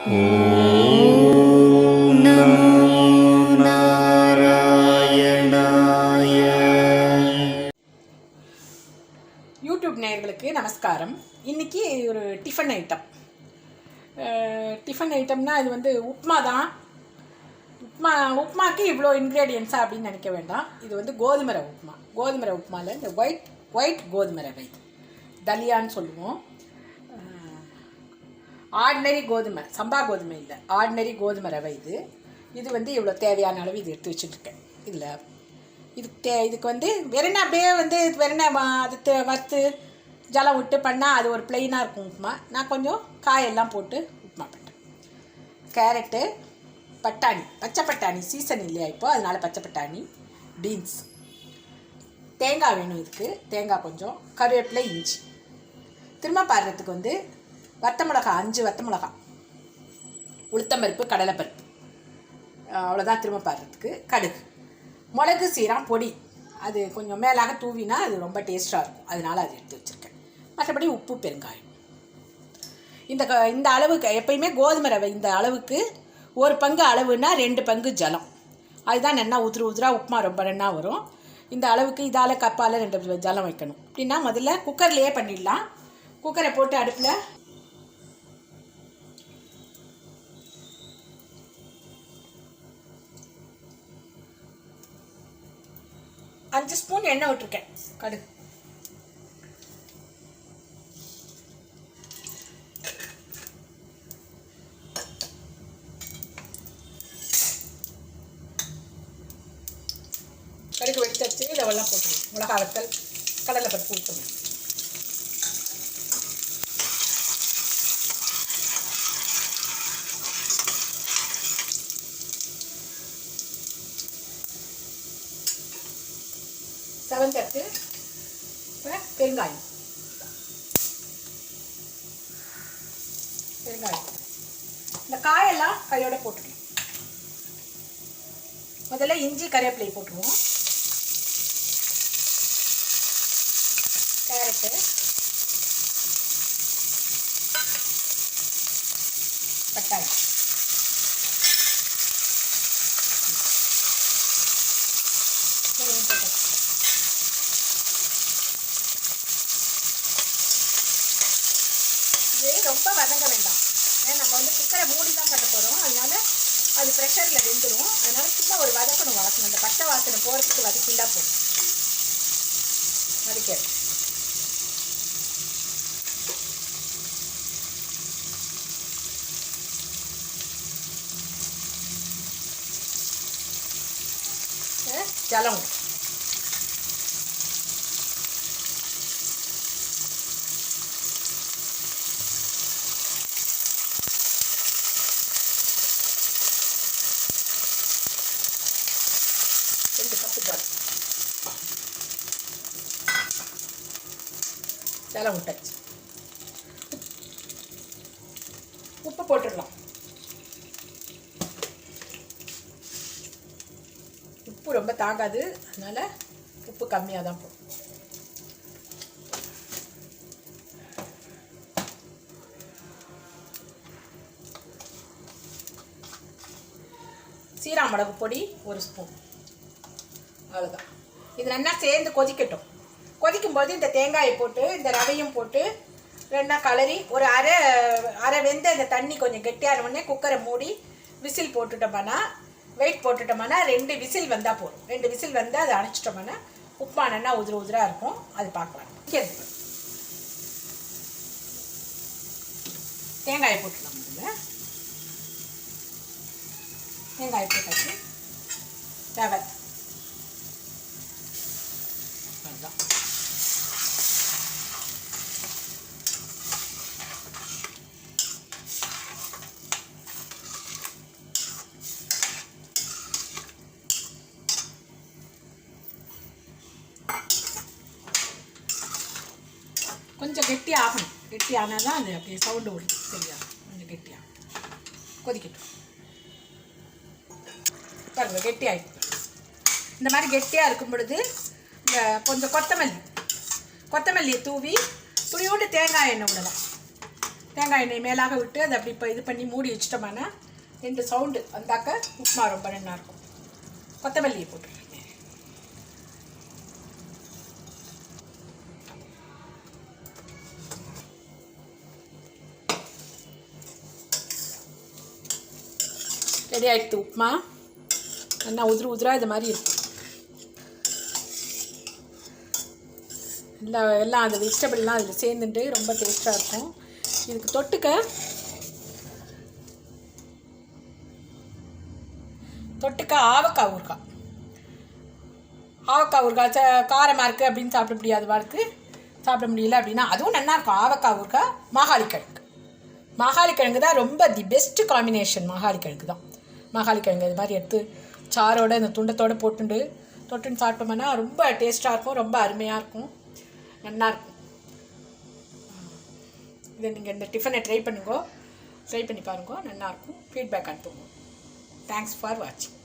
ஓம் நமோ நாராயணாய. யூடியூப் நேயர்களுக்கு நமஸ்காரம். இன்றைக்கி ஒரு டிஃபன் ஐட்டம்னா இது வந்து உப்மா தான். உப்மாக்கு இவ்வளோ இன்க்ரீடியன்ஸா அப்படின்னு நினைக்க வேண்டாம். இது வந்து கோதுமை உப்மாவில் இந்த ஒயிட் கோதுமை ரவை, தலியான்னு சொல்லுவோம். ஆர்டினரி கோதுமை, சம்பா கோதுமை இல்லை, ஆர்டினரி கோதுமை ரவை. இது வந்து இவ்வளோ தேவையான அளவு இது எடுத்து வச்சுட்டுருக்கேன். இதுக்கு வந்து வெறும் அப்படியே வந்து வெறும் அது வறுத்து ஜலம் விட்டு பண்ணால் அது ஒரு ப்ளெயினாக இருக்கும் உப்புமா. நான் கொஞ்சம் காயெல்லாம் போட்டு உப்புமா பண்ணுறேன். கேரட்டு, பட்டாணி, பச்சை பட்டாணி சீசன் இல்லையா இப்போ, அதனால் பச்சை பட்டாணி, பீன்ஸ், தேங்காய் வேணும் இதுக்கு, தேங்காய் கொஞ்சம், கருவேப்பிலை, இஞ்சி. திரும்ப பாடுறதுக்கு வந்து வத்த மிளகா, 5 வத்த மிளகா, உளுத்தம்பருப்பு, கடலைப்பருப்பு, அவ்வளோதான். திரும்ப பாடுறதுக்கு கடுகு, மிளகு, சீரகம் பொடி, அது கொஞ்சம் மேலாக தூவினா அது ரொம்ப டேஸ்ட்டாக இருக்கும், அதனால் அது எடுத்து வச்சுருக்கேன். மற்றபடி உப்பு, பெருங்காயம். இந்த அளவுக்கு எப்பயுமே கோதுமை ரவை இந்த அளவுக்கு 1 பங்கு அளவுன்னா 2 பங்கு ஜலம். அதுதான் நல்லா உதிரா உப்புமா ரொம்ப நல்லா வரும். இந்த அளவுக்கு இதால் கப்பால் 2 ஜலம் வைக்கணும். அப்படின்னா முதல்ல குக்கர்லேயே பண்ணிடலாம். குக்கரை போட்டு அடுப்பில் 5 ஸ்பூன் எண்ணெய் விட்டுருக்கேன். கடுகு, வெடிச்சு இதெல்லாம் போட்டுருவோம். மிளகா வத்தல், கடலைப்பருப்பு ஊற்றணும். செவந்தட்டு பெருங்காயம். இந்த காயெல்லாம் கையோட போட்டுக்கலாம். முதல்ல இஞ்சி, கருவேப்பிலை போட்டுருவோம். கேரட்டு, பட்டாணி, ரொம்ப வதங்க வேண்டாம். ஏன்னா நம்ம வந்து குக்கரை மூடி தான் பண்ண போகிறோம், அதனால அது ப்ரெஷரில் வெந்துடும். அதனால சும்மா ஒரு வதக்கணும், வாசனை, அந்த பச்சை வாசனை போகிறதுக்கு வதக்கிண்டா போகும். வதக்க ஜலம், ஜலம் விட்டாச்சு. உப்பு போட்டுடலாம். உப்பு ரொம்ப தாங்காது, அதனால உப்பு கம்மியாக தான் போடும். சீரக மிளகு பொடி 1 ஸ்பூன், அவ்வளோதான். இது நல்லா சேர்ந்து கொதிக்கட்டும். கொதிக்கும்போது இந்த தேங்காயை போட்டு இந்த ரவையும் போட்டு ரெண்டா கலரி ஒரு அரை வெந்த இந்த தண்ணி கொஞ்சம் கெட்டியான உடனே குக்கரை மூடி விசில் போட்டுட்டோம்னா, வெயிட் போட்டுட்டோம்னா 2 விசில் வந்தால் போதும். 2 விசில் வந்து அதை அணைச்சிட்டோம்னா உப்புமா நல்லா உதிராக இருக்கும். அது பார்க்கலாம். தேங்காயை போட்டுடலாம். முதல்ல தேங்காயை போட்டாச்சு. ரவை அதுதான். கொஞ்சம் கெட்டியாக ஆகணும். கெட்டியானால் தான் அது அப்படியே சவுண்டு விடும். சரியா, கொஞ்சம் கெட்டியாக கொதிக்கட்டும். பாருங்க, கெட்டியாகிடும். இந்த மாதிரி கெட்டியாக இருக்கும் பொழுது இந்த கொஞ்சம் கொத்தமல்லியை தூவி துளியோண்டு தேங்காய் எண்ணெய் விடலாம். தேங்காய் எண்ணெய் மேலாக விட்டு அதை அப்படி இப்போ இது பண்ணி மூடி வச்சிட்டோம்னா 2 சவுண்டு வந்தாக்க உப்புமா ரொம்ப நல்லாயிருக்கும். கொத்தமல்லியை போட்டுருங்க. ரெடி ஆகிடுது உப்புமா. நல்லா உதிராக இது மாதிரி இருக்கும். எல்லாம் அந்த வெஜிடபிள்லாம் அதில் சேர்ந்துட்டு ரொம்ப டேஸ்ட்டாக இருக்கும். இதுக்கு தொட்டுக்க ஆவக்காய் ஊறுகாய். ஆவக்காய் ஊறுகாய் காரமாக இருக்குது அப்படின்னு சாப்பிட முடியாது, வாழ்க்கு சாப்பிட முடியல அப்படின்னா அதுவும் நல்லாயிருக்கும். ஆவக்காய் ஊறுகாய் மாகாளிக்கிழங்கு தான் ரொம்ப தி பெஸ்ட்டு காம்பினேஷன். மாகாளிக்கிழங்கு தான். மாகாளிக்கிழங்கு இது மாதிரி எடுத்து சாரோடு இந்த துண்டத்தோடு தொட்டுன்னு சாப்பிட்டோம்னா ரொம்ப டேஸ்ட்டாக இருக்கும். ரொம்ப அருமையாக இருக்கும். நல்லாயிருக்கும். இதை நீங்கள் இந்த டிஃபனை ட்ரை பண்ணி பாருங்க. நல்லாயிருக்கும். ஃபீட்பேக் அனுப்புங்க. தேங்க்ஸ் ஃபார் வாட்சிங்.